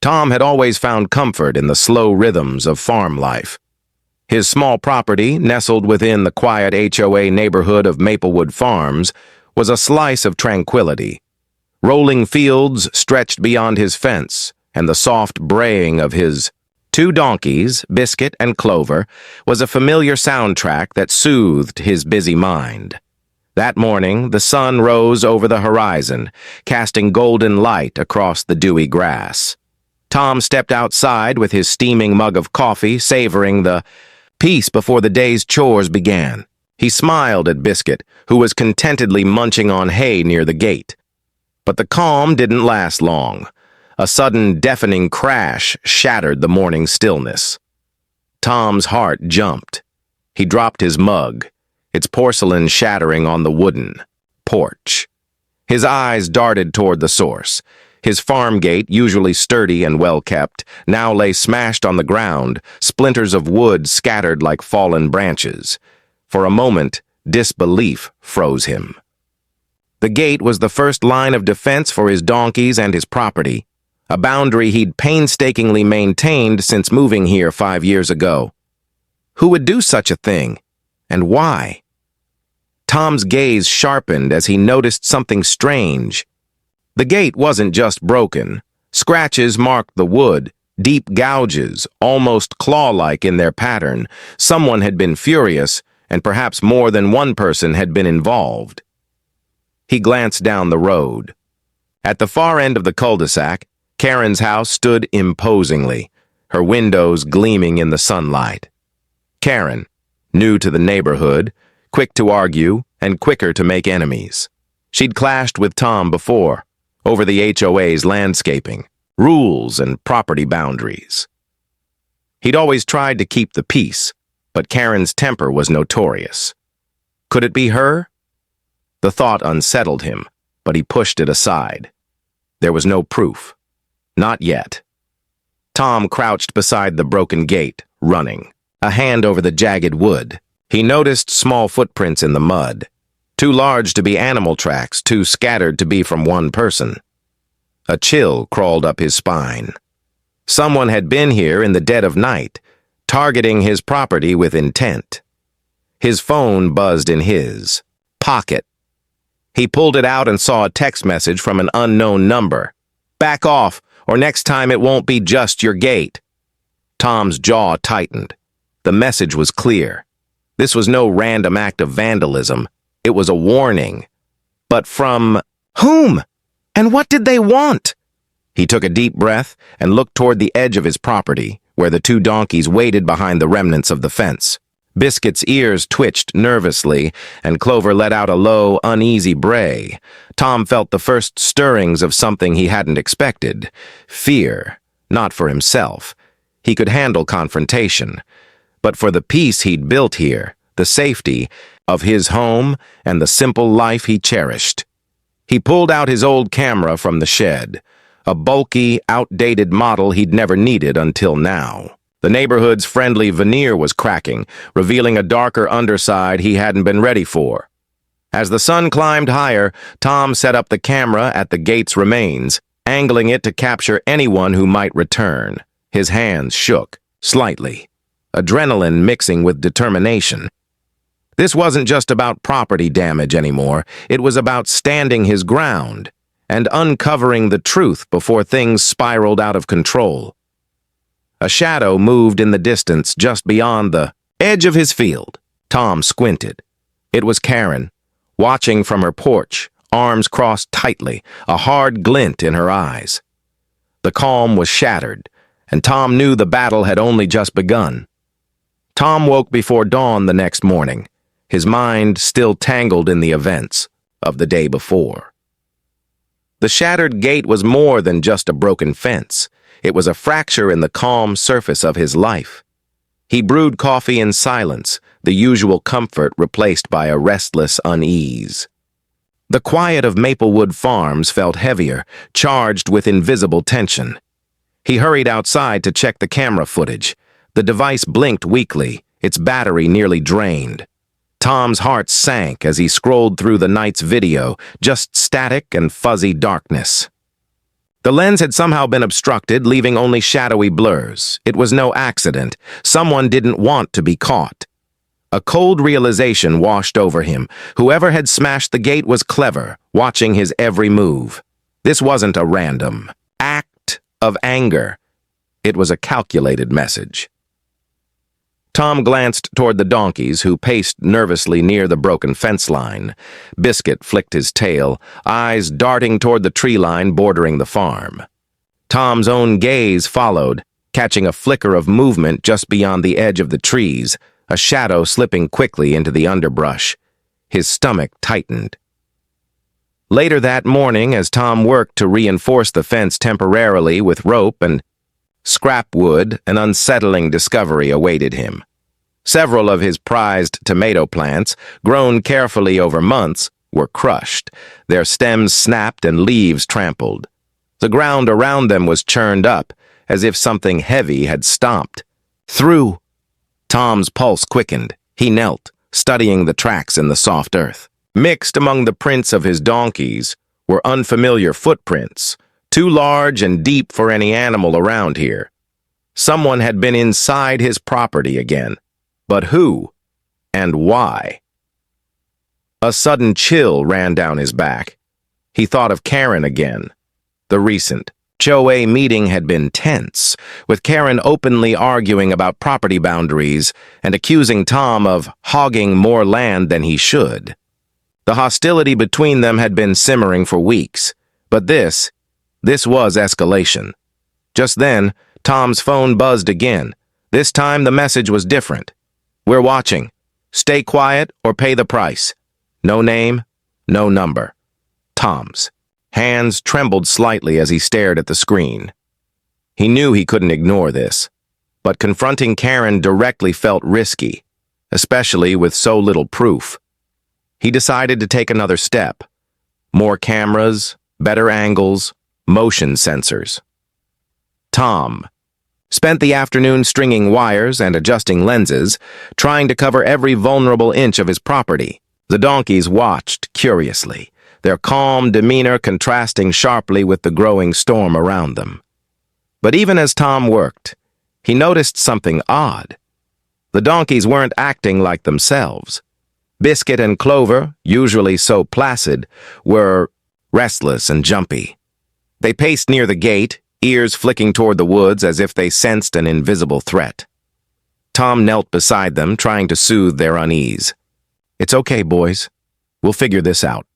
Tom had always found comfort in the slow rhythms of farm life. His small property, nestled within the quiet HOA neighborhood of Maplewood Farms, was a slice of tranquility. Rolling fields stretched beyond his fence, and the soft braying of his 2 donkeys, Biscuit and Clover, was a familiar soundtrack that soothed his busy mind. That morning, the sun rose over the horizon, casting golden light across the dewy grass. Tom stepped outside with his steaming mug of coffee, savoring the peace before the day's chores began. He smiled at Biscuit, who was contentedly munching on hay near the gate. But the calm didn't last long. A sudden, deafening crash shattered the morning stillness. Tom's heart jumped. He dropped his mug, its porcelain shattering on the wooden porch. His eyes darted toward the source. His farm gate, usually sturdy and well-kept, now lay smashed on the ground, splinters of wood scattered like fallen branches. For a moment, disbelief froze him. The gate was the first line of defense for his donkeys and his property, a boundary he'd painstakingly maintained since moving here 5 years ago. Who would do such a thing, and why? Tom's gaze sharpened as he noticed something strange. The gate wasn't just broken. Scratches marked the wood, deep gouges, almost claw-like in their pattern. Someone had been furious, and perhaps more than one person had been involved. He glanced down the road. At the far end of the cul-de-sac, Karen's house stood imposingly, her windows gleaming in the sunlight. Karen, new to the neighborhood, quick to argue, and quicker to make enemies. She'd clashed with Tom before, over the HOA's landscaping, rules, and property boundaries. He'd always tried to keep the peace, but Karen's temper was notorious. Could it be her? The thought unsettled him, but he pushed it aside. There was no proof. Not yet. Tom crouched beside the broken gate, running, a hand over the jagged wood. He noticed small footprints in the mud, too large to be animal tracks, too scattered to be from one person. A chill crawled up his spine. Someone had been here in the dead of night, targeting his property with intent. His phone buzzed in his pocket. He pulled it out and saw a text message from an unknown number. "Back off, or next time it won't be just your gate." Tom's jaw tightened. The message was clear. This was no random act of vandalism. It was a warning. But from whom? And what did they want? He took a deep breath and looked toward the edge of his property, where the 2 donkeys waited behind the remnants of the fence. Biscuit's ears twitched nervously, and Clover let out a low, uneasy bray. Tom felt the first stirrings of something he hadn't expected. Fear, not for himself. He could handle confrontation. But for the peace he'd built here, the safety of his home, and the simple life he cherished. He pulled out his old camera from the shed, a bulky, outdated model he'd never needed until now. The neighborhood's friendly veneer was cracking, revealing a darker underside he hadn't been ready for. As the sun climbed higher, Tom set up the camera at the gate's remains, angling it to capture anyone who might return. His hands shook, slightly, adrenaline mixing with determination. This wasn't just about property damage anymore. It was about standing his ground and uncovering the truth before things spiraled out of control. A shadow moved in the distance just beyond the edge of his field. Tom squinted. It was Karen, watching from her porch, arms crossed tightly, a hard glint in her eyes. The calm was shattered, and Tom knew the battle had only just begun. Tom woke before dawn the next morning, his mind still tangled in the events of the day before. The shattered gate was more than just a broken fence. It was a fracture in the calm surface of his life. He brewed coffee in silence, the usual comfort replaced by a restless unease. The quiet of Maplewood Farms felt heavier, charged with invisible tension. He hurried outside to check the camera footage. The device blinked weakly, its battery nearly drained. Tom's heart sank as he scrolled through the night's video, just static and fuzzy darkness. The lens had somehow been obstructed, leaving only shadowy blurs. It was no accident. Someone didn't want to be caught. A cold realization washed over him. Whoever had smashed the gate was clever, watching his every move. This wasn't a random act of anger. It was a calculated message. Tom glanced toward the donkeys, who paced nervously near the broken fence line. Biscuit flicked his tail, eyes darting toward the tree line bordering the farm. Tom's own gaze followed, catching a flicker of movement just beyond the edge of the trees, a shadow slipping quickly into the underbrush. His stomach tightened. Later that morning, as Tom worked to reinforce the fence temporarily with rope and scrap wood, an unsettling discovery awaited him. Several of his prized tomato plants, grown carefully over months, were crushed, their stems snapped and leaves trampled. The ground around them was churned up, as if something heavy had stomped. Through! Tom's pulse quickened. He knelt, studying the tracks in the soft earth. Mixed among the prints of his donkeys were unfamiliar footprints, too large and deep for any animal around here. Someone had been inside his property again. But who? And why? A sudden chill ran down his back. He thought of Karen again. The recent HOA meeting had been tense, with Karen openly arguing about property boundaries and accusing Tom of hogging more land than he should. The hostility between them had been simmering for weeks, but this was escalation. Just then, Tom's phone buzzed again. This time the message was different. "We're watching. Stay quiet or pay the price." No name, no number. Tom's. Hands trembled slightly as he stared at the screen. He knew he couldn't ignore this, but confronting Karen directly felt risky, especially with so little proof. He decided to take another step. More cameras, better angles, motion sensors. Tom spent the afternoon stringing wires and adjusting lenses, trying to cover every vulnerable inch of his property. The donkeys watched curiously, their calm demeanor contrasting sharply with the growing storm around them. But even as Tom worked, he noticed something odd. The donkeys weren't acting like themselves. Biscuit and Clover, usually so placid, were restless and jumpy. They paced near the gate, ears flicking toward the woods as if they sensed an invisible threat. Tom knelt beside them, trying to soothe their unease. "It's okay, boys. We'll figure this out."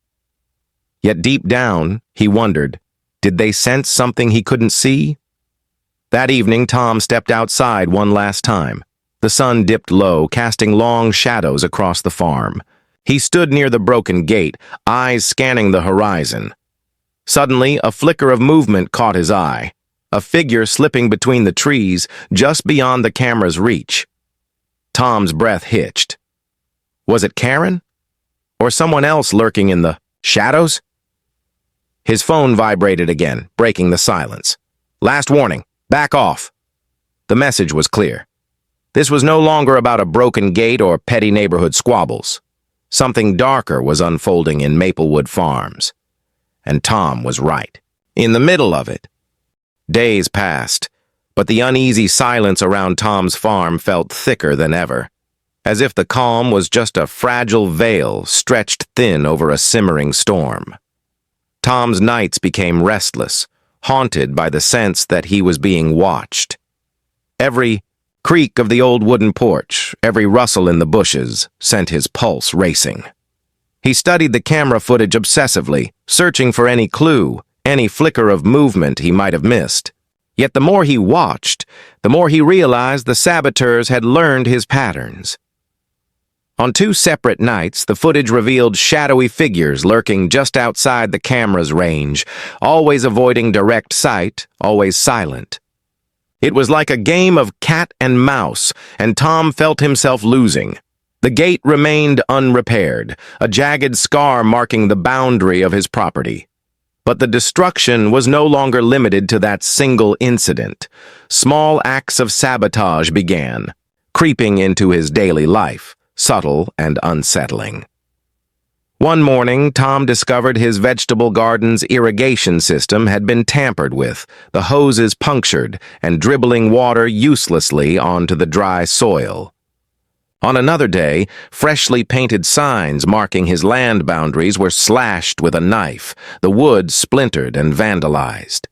Yet deep down, he wondered, did they sense something he couldn't see? That evening, Tom stepped outside one last time. The sun dipped low, casting long shadows across the farm. He stood near the broken gate, eyes scanning the horizon. Suddenly, a flicker of movement caught his eye, a figure slipping between the trees just beyond the camera's reach. Tom's breath hitched. Was it Karen? Or someone else lurking in the shadows? His phone vibrated again, breaking the silence. "Last warning. Back off." The message was clear. This was no longer about a broken gate or petty neighborhood squabbles. Something darker was unfolding in Maplewood Farms. And Tom was right. In the middle of it. Days passed, but the uneasy silence around Tom's farm felt thicker than ever, as if the calm was just a fragile veil stretched thin over a simmering storm. Tom's nights became restless, haunted by the sense that he was being watched. Every creak of the old wooden porch, every rustle in the bushes, sent his pulse racing. He studied the camera footage obsessively, searching for any clue, any flicker of movement he might have missed. Yet the more he watched, the more he realized the saboteurs had learned his patterns. On 2 separate nights, the footage revealed shadowy figures lurking just outside the camera's range, always avoiding direct sight, always silent. It was like a game of cat and mouse, and Tom felt himself losing. The gate remained unrepaired, a jagged scar marking the boundary of his property. But the destruction was no longer limited to that single incident. Small acts of sabotage began, creeping into his daily life, subtle and unsettling. One morning, Tom discovered his vegetable garden's irrigation system had been tampered with, the hoses punctured, and dribbling water uselessly onto the dry soil. On another day, freshly painted signs marking his land boundaries were slashed with a knife, the wood splintered and vandalized.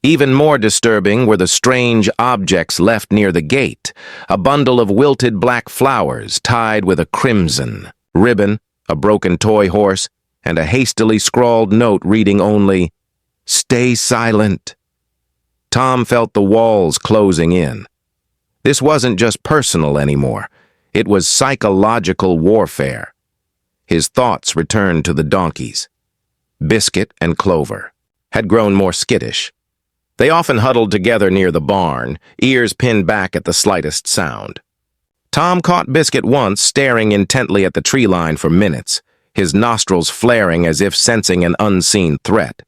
Even more disturbing were the strange objects left near the gate, a bundle of wilted black flowers tied with a crimson ribbon, a broken toy horse, and a hastily scrawled note reading only, "Stay silent." Tom felt the walls closing in. This wasn't just personal anymore. It was psychological warfare. His thoughts returned to the donkeys. Biscuit and Clover had grown more skittish. They often huddled together near the barn, ears pinned back at the slightest sound. Tom caught Biscuit once staring intently at the tree line for minutes, his nostrils flaring as if sensing an unseen threat.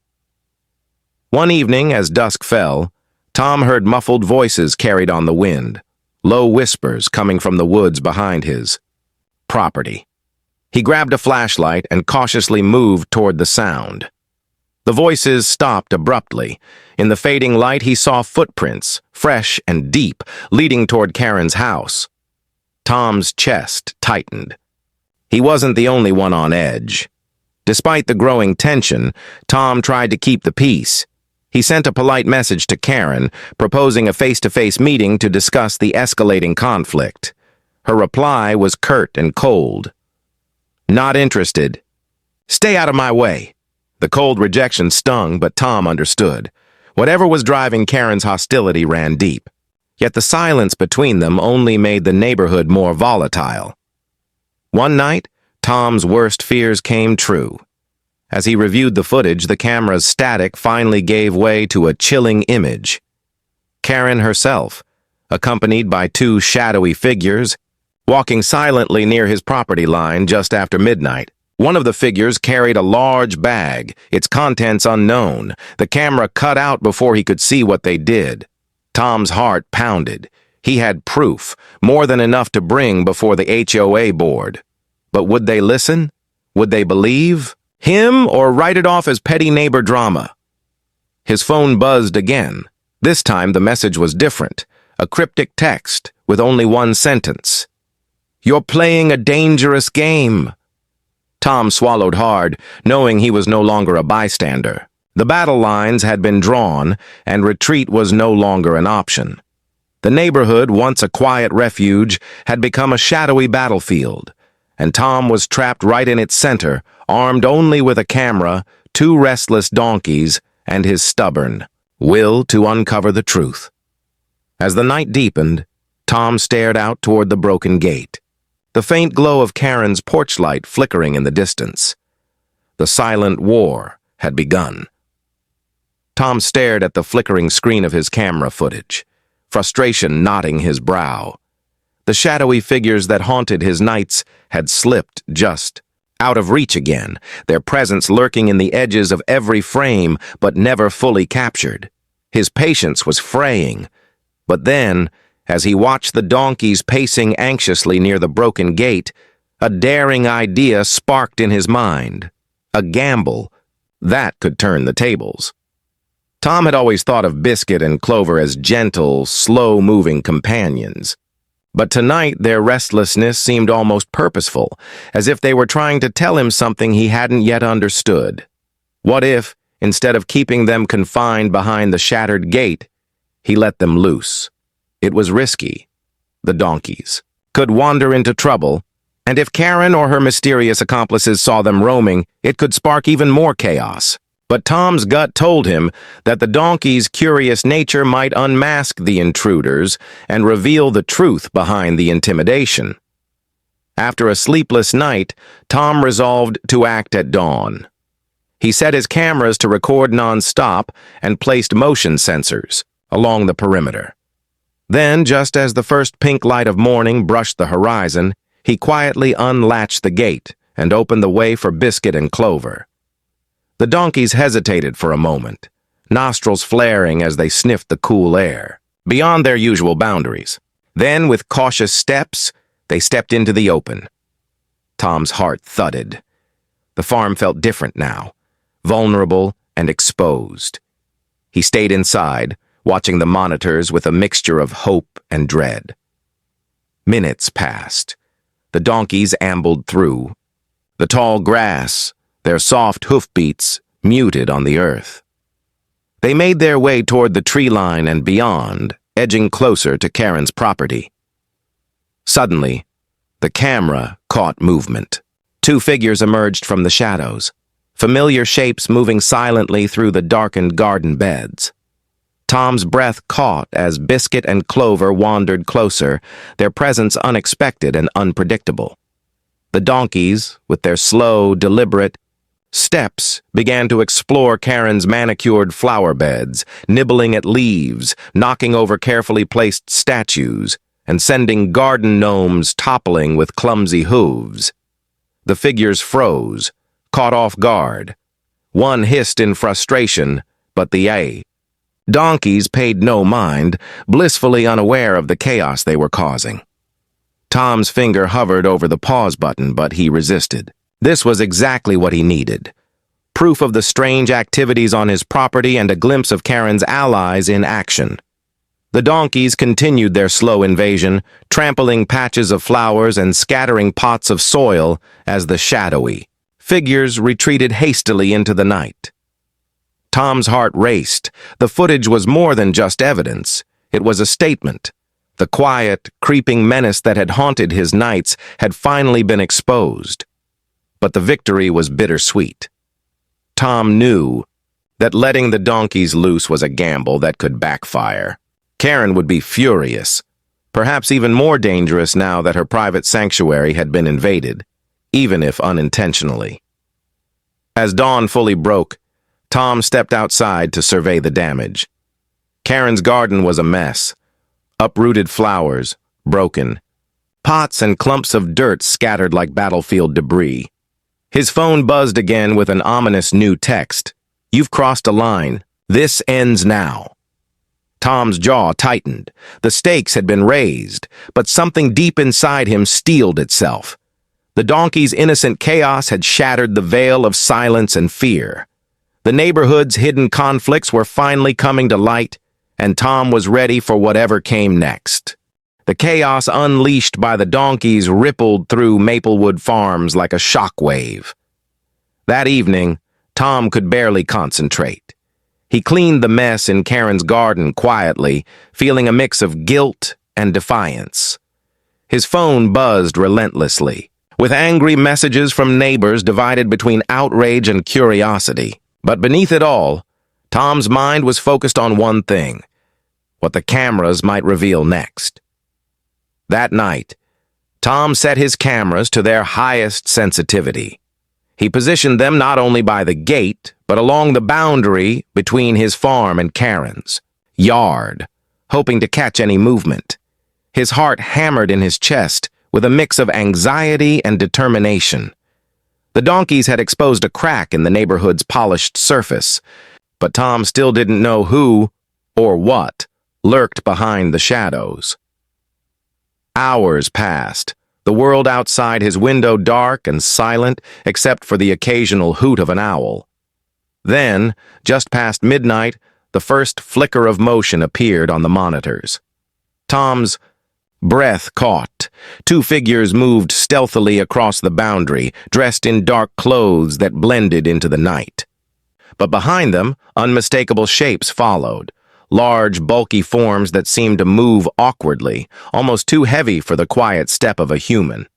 One evening, as dusk fell, Tom heard muffled voices carried on the wind, low whispers coming from the woods behind his property. He grabbed a flashlight and cautiously moved toward the sound. The voices stopped abruptly. In the fading light, he saw footprints, fresh and deep, leading toward Karen's house. Tom's chest tightened. He wasn't the only one on edge. Despite the growing tension, Tom tried to keep the peace. He sent a polite message to Karen, proposing a face-to-face meeting to discuss the escalating conflict. Her reply was curt and cold. "Not interested. Stay out of my way." The cold rejection stung, but Tom understood. Whatever was driving Karen's hostility ran deep. Yet the silence between them only made the neighborhood more volatile. One night, Tom's worst fears came true. As he reviewed the footage, the camera's static finally gave way to a chilling image. Karen herself, accompanied by two shadowy figures, walking silently near his property line just after midnight. One of the figures carried a large bag, its contents unknown. The camera cut out before he could see what they did. Tom's heart pounded. He had proof, more than enough to bring before the HOA board. But would they listen? Would they believe him or write it off as petty neighbor drama? His phone buzzed again. This time the message was different, a cryptic text with only one sentence. "You're playing a dangerous game." Tom swallowed hard, knowing he was no longer a bystander. The battle lines had been drawn, and retreat was no longer an option. The neighborhood, once a quiet refuge, had become a shadowy battlefield, and Tom was trapped right in its center, armed only with a camera, two restless donkeys, and his stubborn will to uncover the truth. As the night deepened, Tom stared out toward the broken gate, the faint glow of Karen's porch light flickering in the distance. The silent war had begun. Tom stared at the flickering screen of his camera footage, frustration knotting his brow. The shadowy figures that haunted his nights had slipped just out of reach again, their presence lurking in the edges of every frame but never fully captured. His patience was fraying. But then, as he watched the donkeys pacing anxiously near the broken gate, a daring idea sparked in his mind. A gamble that could turn the tables. Tom had always thought of Biscuit and Clover as gentle, slow-moving companions. But tonight their restlessness seemed almost purposeful, as if they were trying to tell him something he hadn't yet understood. What if, instead of keeping them confined behind the shattered gate, he let them loose? It was risky. The donkeys could wander into trouble, and if Karen or her mysterious accomplices saw them roaming, it could spark even more chaos. But Tom's gut told him that the donkey's curious nature might unmask the intruders and reveal the truth behind the intimidation. After a sleepless night, Tom resolved to act at dawn. He set his cameras to record non-stop and placed motion sensors along the perimeter. Then, just as the first pink light of morning brushed the horizon, he quietly unlatched the gate and opened the way for Biscuit and Clover. The donkeys hesitated for a moment, nostrils flaring as they sniffed the cool air, beyond their usual boundaries. Then, with cautious steps, they stepped into the open. Tom's heart thudded. The farm felt different now, vulnerable and exposed. He stayed inside, watching the monitors with a mixture of hope and dread. Minutes passed. The donkeys ambled through. The tall grass, their soft hoofbeats, muted on the earth. They made their way toward the tree line and beyond, edging closer to Karen's property. Suddenly, the camera caught movement. Two figures emerged from the shadows, familiar shapes moving silently through the darkened garden beds. Tom's breath caught as Biscuit and Clover wandered closer, their presence unexpected and unpredictable. The donkeys, with their slow, deliberate steps, began to explore Karen's manicured flower beds, nibbling at leaves, knocking over carefully placed statues, and sending garden gnomes toppling with clumsy hooves. The figures froze, caught off guard. One hissed in frustration, but the donkeys paid no mind, blissfully unaware of the chaos they were causing. Tom's finger hovered over the pause button, but he resisted. This was exactly what he needed. Proof of the strange activities on his property and a glimpse of Karen's allies in action. The donkeys continued their slow invasion, trampling patches of flowers and scattering pots of soil as the shadowy figures retreated hastily into the night. Tom's heart raced. The footage was more than just evidence. It was a statement. The quiet, creeping menace that had haunted his nights had finally been exposed. But the victory was bittersweet. Tom knew that letting the donkeys loose was a gamble that could backfire. Karen would be furious, perhaps even more dangerous now that her private sanctuary had been invaded, even if unintentionally. As dawn fully broke, Tom stepped outside to survey the damage. Karen's garden was a mess. Uprooted flowers, broken. Pots and clumps of dirt scattered like battlefield debris. His phone buzzed again with an ominous new text. "You've crossed a line. This ends now." Tom's jaw tightened. The stakes had been raised, but something deep inside him steeled itself. The donkey's innocent chaos had shattered the veil of silence and fear. The neighborhood's hidden conflicts were finally coming to light, and Tom was ready for whatever came next. The chaos unleashed by the donkeys rippled through Maplewood Farms like a shockwave. That evening, Tom could barely concentrate. He cleaned the mess in Karen's garden quietly, feeling a mix of guilt and defiance. His phone buzzed relentlessly, with angry messages from neighbors divided between outrage and curiosity. But beneath it all, Tom's mind was focused on one thing: what the cameras might reveal next. That night, Tom set his cameras to their highest sensitivity. He positioned them not only by the gate, but along the boundary between his farm and Karen's yard, hoping to catch any movement. His heart hammered in his chest with a mix of anxiety and determination. The donkeys had exposed a crack in the neighborhood's polished surface, but Tom still didn't know who or what lurked behind the shadows. Hours passed, the world outside his window dark and silent except for the occasional hoot of an owl. Then, just past midnight, the first flicker of motion appeared on the monitors. Tom's breath caught. Two figures moved stealthily across the boundary, dressed in dark clothes that blended into the night. But behind them, unmistakable shapes followed. Large, bulky forms that seemed to move awkwardly, almost too heavy for the quiet step of a human.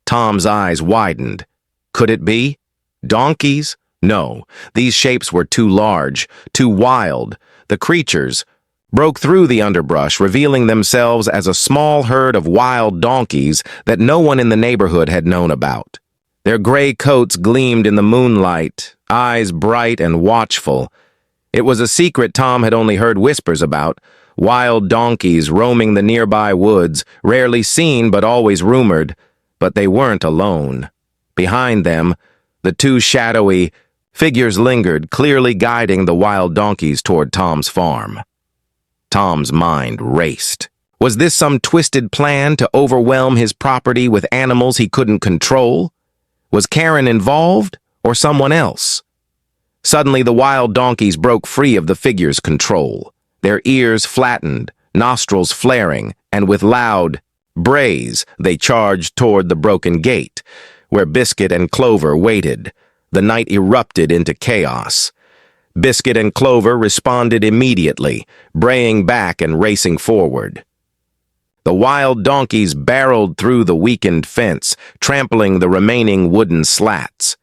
Tom's eyes widened. Could it be? Donkeys? No, these shapes were too large, too wild. The creatures broke through the underbrush, revealing themselves as a small herd of wild donkeys that no one in the neighborhood had known about. Their gray coats gleamed in the moonlight, eyes bright and watchful. It was a secret Tom had only heard whispers about, wild donkeys roaming the nearby woods, rarely seen but always rumored. But they weren't alone. Behind them, the two shadowy figures lingered, clearly guiding the wild donkeys toward Tom's farm. Tom's mind raced. Was this some twisted plan to overwhelm his property with animals he couldn't control? Was Karen involved, or someone else. Suddenly, the wild donkeys broke free of the figure's control, their ears flattened, nostrils flaring, and with loud brays, they charged toward the broken gate, where Biscuit and Clover waited. The night erupted into chaos. Biscuit and Clover responded immediately, braying back and racing forward. The wild donkeys barreled through the weakened fence, trampling the remaining wooden slats.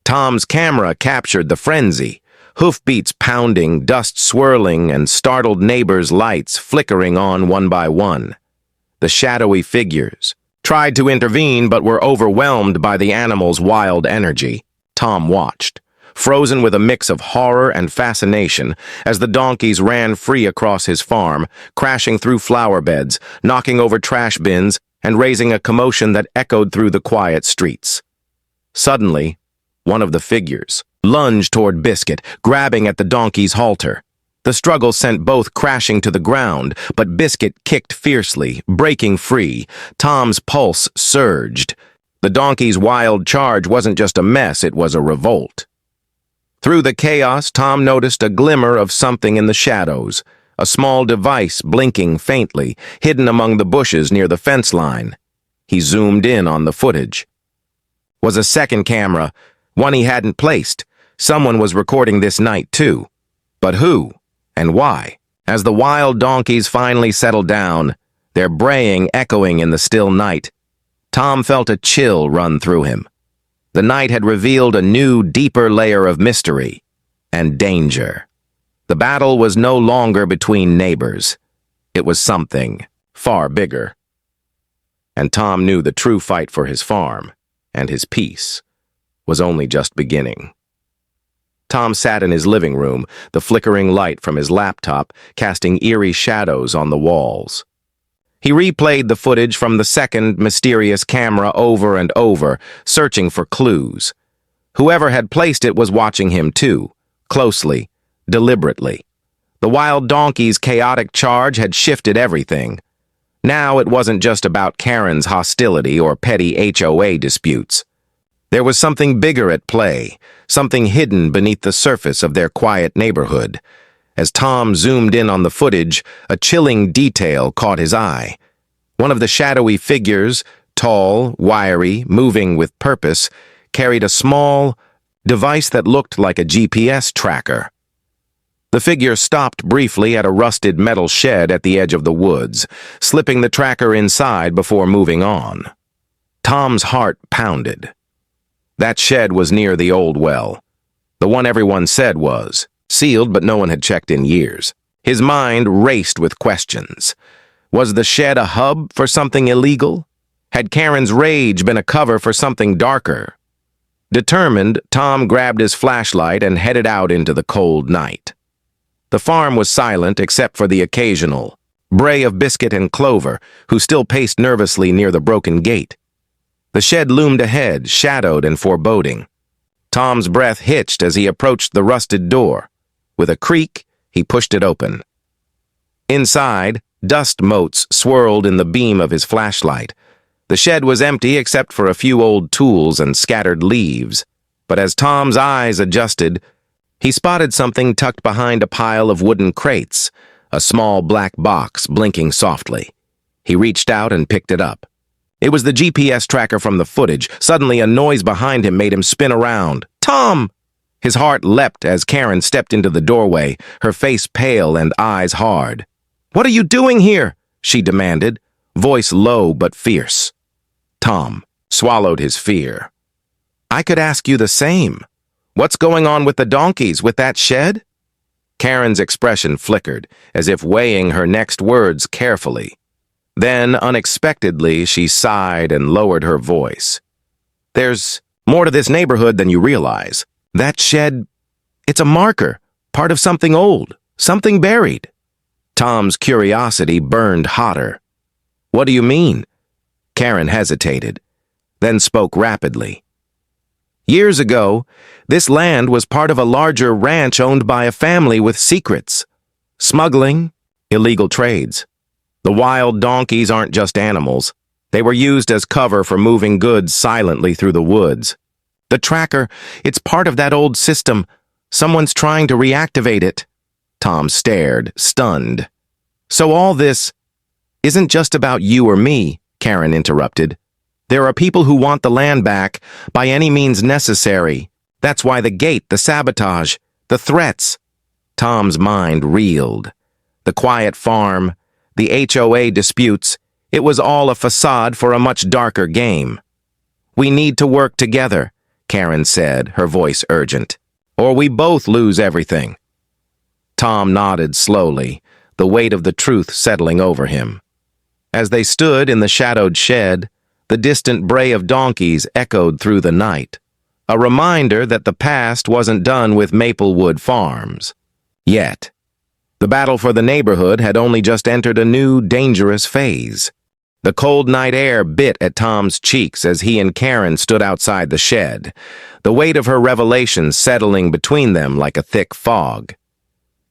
Tom's camera captured the frenzy, hoofbeats pounding, dust swirling, and startled neighbors' lights flickering on one by one. The shadowy figures tried to intervene but were overwhelmed by the animals' wild energy. Tom watched, frozen with a mix of horror and fascination, as the donkeys ran free across his farm, crashing through flower beds, knocking over trash bins, and raising a commotion that echoed through the quiet streets. Suddenly, one of the figures lunged toward Biscuit, grabbing at the donkey's halter. The struggle sent both crashing to the ground, but Biscuit kicked fiercely, breaking free. Tom's pulse surged. The donkey's wild charge wasn't just a mess, it was a revolt. Through the chaos, Tom noticed a glimmer of something in the shadows, a small device blinking faintly, hidden among the bushes near the fence line. He zoomed in on the footage. It was a second camera, one he hadn't placed. Someone was recording this night, too. But who? And why? As the wild donkeys finally settled down, their braying echoing in the still night, Tom felt a chill run through him. The night had revealed a new, deeper layer of mystery and danger. The battle was no longer between neighbors. It was something far bigger. And Tom knew the true fight for his farm and his peace was only just beginning. Tom sat in his living room, the flickering light from his laptop casting eerie shadows on the walls. He replayed the footage from the second mysterious camera over and over, searching for clues. Whoever had placed it was watching him too, closely, deliberately. The wild donkey's chaotic charge had shifted everything. Now it wasn't just about Karen's hostility or petty HOA disputes. There was something bigger at play, something hidden beneath the surface of their quiet neighborhood. As Tom zoomed in on the footage, a chilling detail caught his eye. One of the shadowy figures, tall, wiry, moving with purpose, carried a small device that looked like a GPS tracker. The figure stopped briefly at a rusted metal shed at the edge of the woods, slipping the tracker inside before moving on. Tom's heart pounded. That shed was near the old well. The one everyone said was sealed, but no one had checked in years. His mind raced with questions. Was the shed a hub for something illegal? Had Karen's rage been a cover for something darker? Determined, Tom grabbed his flashlight and headed out into the cold night. The farm was silent except for the occasional bray of Biscuit and Clover, who still paced nervously near the broken gate. The shed loomed ahead, shadowed and foreboding. Tom's breath hitched as he approached the rusted door. With a creak, he pushed it open. Inside, dust motes swirled in the beam of his flashlight. The shed was empty except for a few old tools and scattered leaves. But as Tom's eyes adjusted, he spotted something tucked behind a pile of wooden crates, a small black box blinking softly. He reached out and picked it up. It was the GPS tracker from the footage. Suddenly, a noise behind him made him spin around. "Tom!" His heart leapt as Karen stepped into the doorway, her face pale and eyes hard. "What are you doing here?" she demanded, voice low but fierce. Tom swallowed his fear. "I could ask you the same. What's going on with the donkeys, with that shed?" Karen's expression flickered, as if weighing her next words carefully. Then, unexpectedly, she sighed and lowered her voice. "There's more to this neighborhood than you realize. That shed, it's a marker, part of something old, something buried." Tom's curiosity burned hotter. "What do you mean?" Karen hesitated, then spoke rapidly. "Years ago, this land was part of a larger ranch owned by a family with secrets. Smuggling, illegal trades. The wild donkeys aren't just animals. They were used as cover for moving goods silently through the woods. The tracker, it's part of that old system. Someone's trying to reactivate it. Tom stared, stunned. So all this isn't just about you or me, Karen interrupted. There are people who want the land back by any means necessary. That's why the gate, the sabotage, the threats. Tom's mind reeled. The quiet farm, the HOA disputes, it was all a facade for a much darker game. We need to work together, Karen said, her voice urgent, or we both lose everything. Tom nodded slowly, the weight of the truth settling over him. As they stood in the shadowed shed, the distant bray of donkeys echoed through the night, a reminder that the past wasn't done with Maplewood Farms. Yet, the battle for the neighborhood had only just entered a new, dangerous phase. The cold night air bit at Tom's cheeks as he and Karen stood outside the shed, the weight of her revelations settling between them like a thick fog.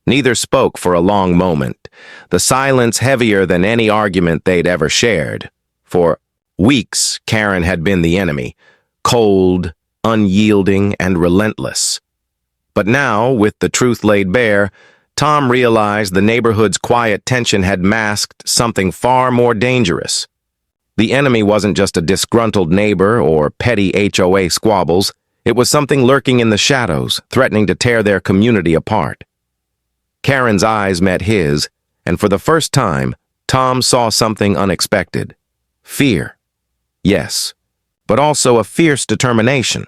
Neither spoke for a long moment, the silence heavier than any argument they'd ever shared. For weeks, Karen had been the enemy, cold, unyielding, and relentless. But now, with the truth laid bare, Tom realized the neighborhood's quiet tension had masked something far more dangerous. The enemy wasn't just a disgruntled neighbor or petty HOA squabbles. It was something lurking in the shadows, threatening to tear their community apart. Karen's eyes met his, and for the first time, Tom saw something unexpected. Fear. Yes, but also a fierce determination.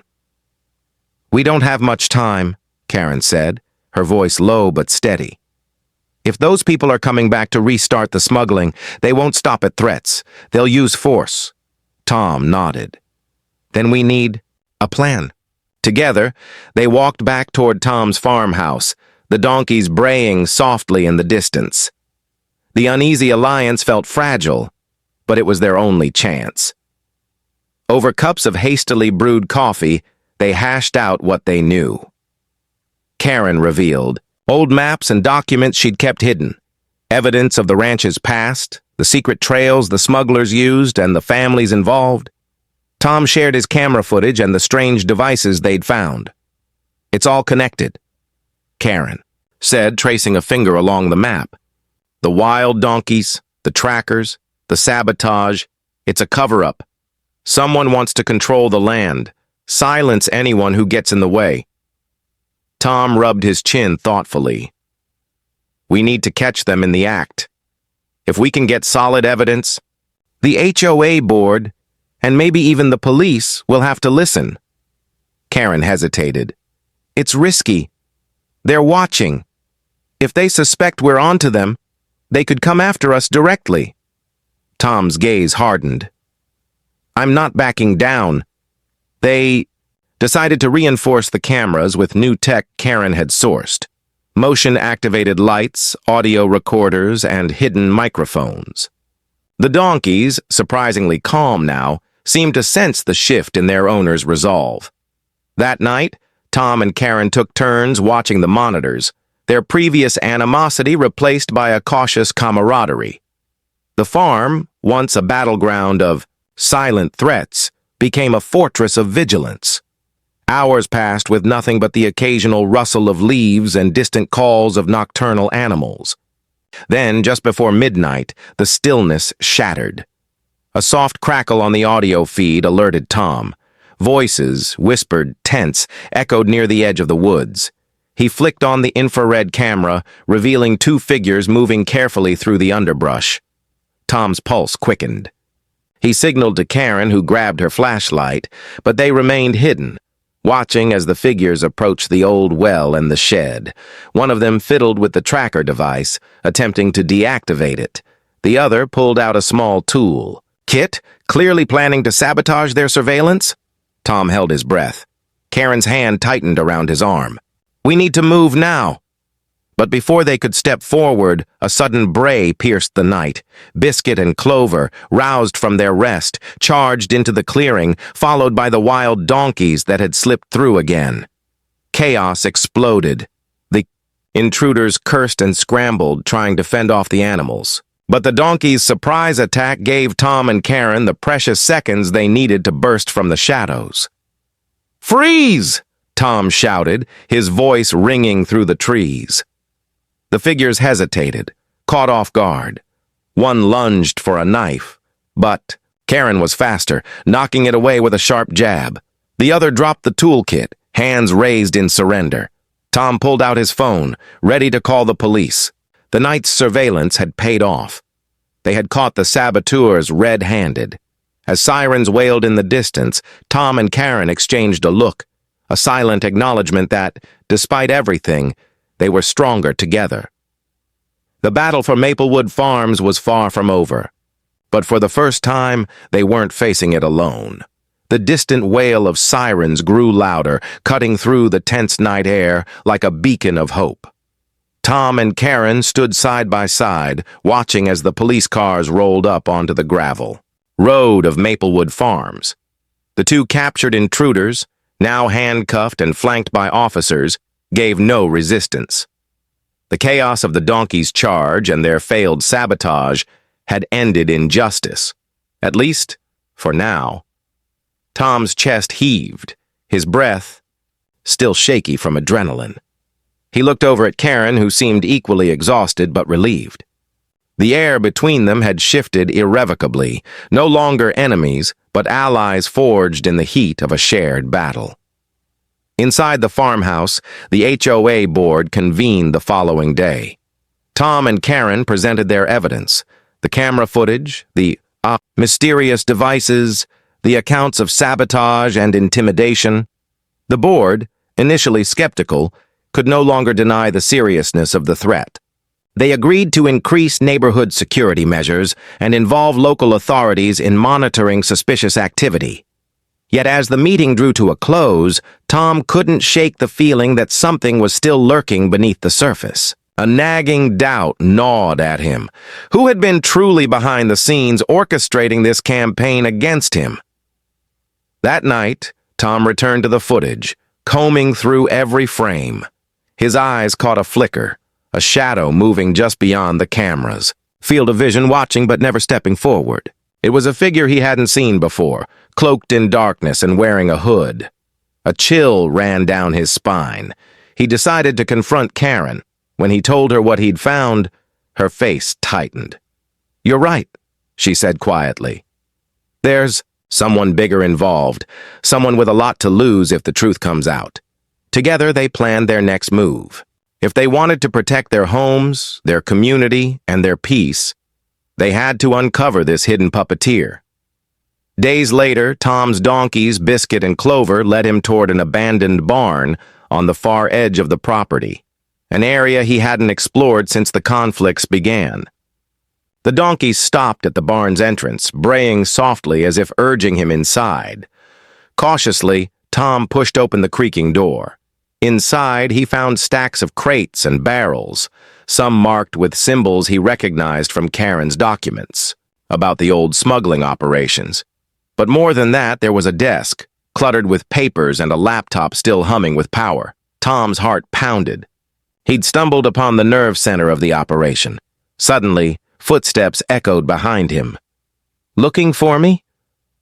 "We don't have much time," Karen said, her voice low but steady. "If those people are coming back to restart the smuggling, they won't stop at threats. They'll use force." Tom nodded. "Then we need a plan." Together, they walked back toward Tom's farmhouse, the donkeys braying softly in the distance. The uneasy alliance felt fragile, but it was their only chance. Over cups of hastily brewed coffee, they hashed out what they knew. Karen revealed old maps and documents she'd kept hidden, evidence of the ranch's past, the secret trails the smugglers used, and the families involved. Tom shared his camera footage and the strange devices they'd found. "It's all connected," Karen said, tracing a finger along the map. "The wild donkeys, the trackers, the sabotage, it's a cover-up. Someone wants to control the land, silence anyone who gets in the way." Tom rubbed his chin thoughtfully. "We need to catch them in the act. If we can get solid evidence, the HOA board, and maybe even the police, will have to listen." Karen hesitated. "It's risky. They're watching. If they suspect we're onto them, they could come after us directly." Tom's gaze hardened. "I'm not backing down. They decided to reinforce the cameras with new tech Karen had sourced. Motion-activated lights, audio recorders, and hidden microphones. The donkeys, surprisingly calm now, seemed to sense the shift in their owner's resolve. That night, Tom and Karen took turns watching the monitors, their previous animosity replaced by a cautious camaraderie. The farm, once a battleground of silent threats, became a fortress of vigilance. Hours passed with nothing but the occasional rustle of leaves and distant calls of nocturnal animals. Then, just before midnight, the stillness shattered. A soft crackle on the audio feed alerted Tom. Voices, whispered, tense, echoed near the edge of the woods. He flicked on the infrared camera, revealing two figures moving carefully through the underbrush. Tom's pulse quickened. He signaled to Karen, who grabbed her flashlight, but they remained hidden, watching as the figures approached the old well and the shed. One of them fiddled with the tracker device, attempting to deactivate it. The other pulled out a small tool. Kit, clearly planning to sabotage their surveillance? Tom held his breath. Karen's hand tightened around his arm. "We need to move now." But before they could step forward, a sudden bray pierced the night. Biscuit and Clover, roused from their rest, charged into the clearing, followed by the wild donkeys that had slipped through again. Chaos exploded. The intruders cursed and scrambled, trying to fend off the animals. But the donkeys' surprise attack gave Tom and Karen the precious seconds they needed to burst from the shadows. "Freeze!" Tom shouted, his voice ringing through the trees. The figures hesitated, caught off guard. One lunged for a knife, but Karen was faster, knocking it away with a sharp jab. The other dropped the toolkit, hands raised in surrender. Tom pulled out his phone, ready to call the police. The night's surveillance had paid off. They had caught the saboteurs red-handed. As sirens wailed in the distance, Tom and Karen exchanged a look, a silent acknowledgement that, despite everything, they were stronger together. The battle for Maplewood Farms was far from over. But for the first time, they weren't facing it alone. The distant wail of sirens grew louder, cutting through the tense night air like a beacon of hope. Tom and Karen stood side by side, watching as the police cars rolled up onto the gravel road of Maplewood Farms. The two captured intruders, now handcuffed and flanked by officers, gave no resistance. The chaos of the donkeys' charge and their failed sabotage had ended in justice, at least for now. Tom's chest heaved, his breath still shaky from adrenaline. He looked over at Karen, who seemed equally exhausted but relieved. The air between them had shifted irrevocably, no longer enemies, but allies forged in the heat of a shared battle. Inside the farmhouse, the HOA board convened the following day. Tom and Karen presented their evidence, the camera footage, the mysterious devices, the accounts of sabotage and intimidation. The board, initially skeptical, could no longer deny the seriousness of the threat. They agreed to increase neighborhood security measures and involve local authorities in monitoring suspicious activity. Yet as the meeting drew to a close, Tom couldn't shake the feeling that something was still lurking beneath the surface. A nagging doubt gnawed at him. Who had been truly behind the scenes orchestrating this campaign against him? That night, Tom returned to the footage, combing through every frame. His eyes caught a flicker, a shadow moving just beyond the cameras, field of vision watching but never stepping forward. It was a figure he hadn't seen before, cloaked in darkness and wearing a hood. A chill ran down his spine. He decided to confront Karen. When he told her what he'd found, her face tightened. "You're right," she said quietly. "There's someone bigger involved, someone with a lot to lose if the truth comes out." Together, they planned their next move. If they wanted to protect their homes, their community, and their peace, they had to uncover this hidden puppeteer. Days later, Tom's donkeys, Biscuit and Clover, led him toward an abandoned barn on the far edge of the property, an area he hadn't explored since the conflicts began. The donkeys stopped at the barn's entrance, braying softly as if urging him inside. Cautiously, Tom pushed open the creaking door. Inside, he found stacks of crates and barrels, some marked with symbols he recognized from Karen's documents about the old smuggling operations. But more than that, there was a desk, cluttered with papers and a laptop still humming with power. Tom's heart pounded. He'd stumbled upon the nerve center of the operation. Suddenly, footsteps echoed behind him. "Looking for me?"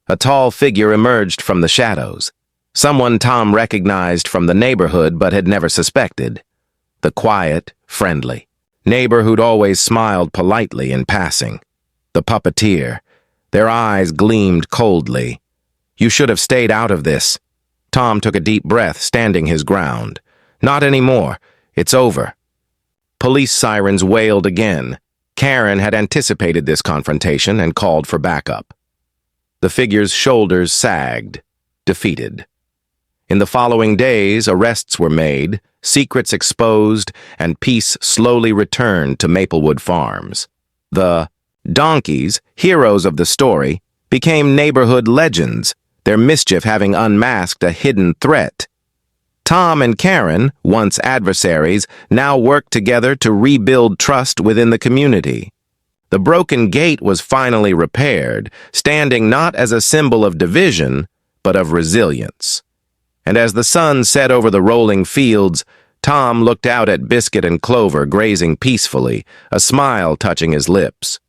A tall figure emerged from the shadows. Someone Tom recognized from the neighborhood but had never suspected. The quiet, friendly neighbor who'd always smiled politely in passing. The puppeteer. Their eyes gleamed coldly. "You should have stayed out of this." Tom took a deep breath, standing his ground. "Not anymore. It's over." Police sirens wailed again. Karen had anticipated this confrontation and called for backup. The figure's shoulders sagged, defeated. In the following days, arrests were made, secrets exposed, and peace slowly returned to Maplewood Farms. The donkeys, heroes of the story, became neighborhood legends, their mischief having unmasked a hidden threat. Tom and Karen, once adversaries, now worked together to rebuild trust within the community. The broken gate was finally repaired, standing not as a symbol of division, but of resilience. And as the sun set over the rolling fields, Tom looked out at Biscuit and Clover grazing peacefully, a smile touching his lips.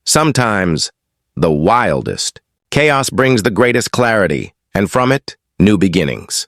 Sometimes, the wildest, chaos brings the greatest clarity, and from it, New beginnings.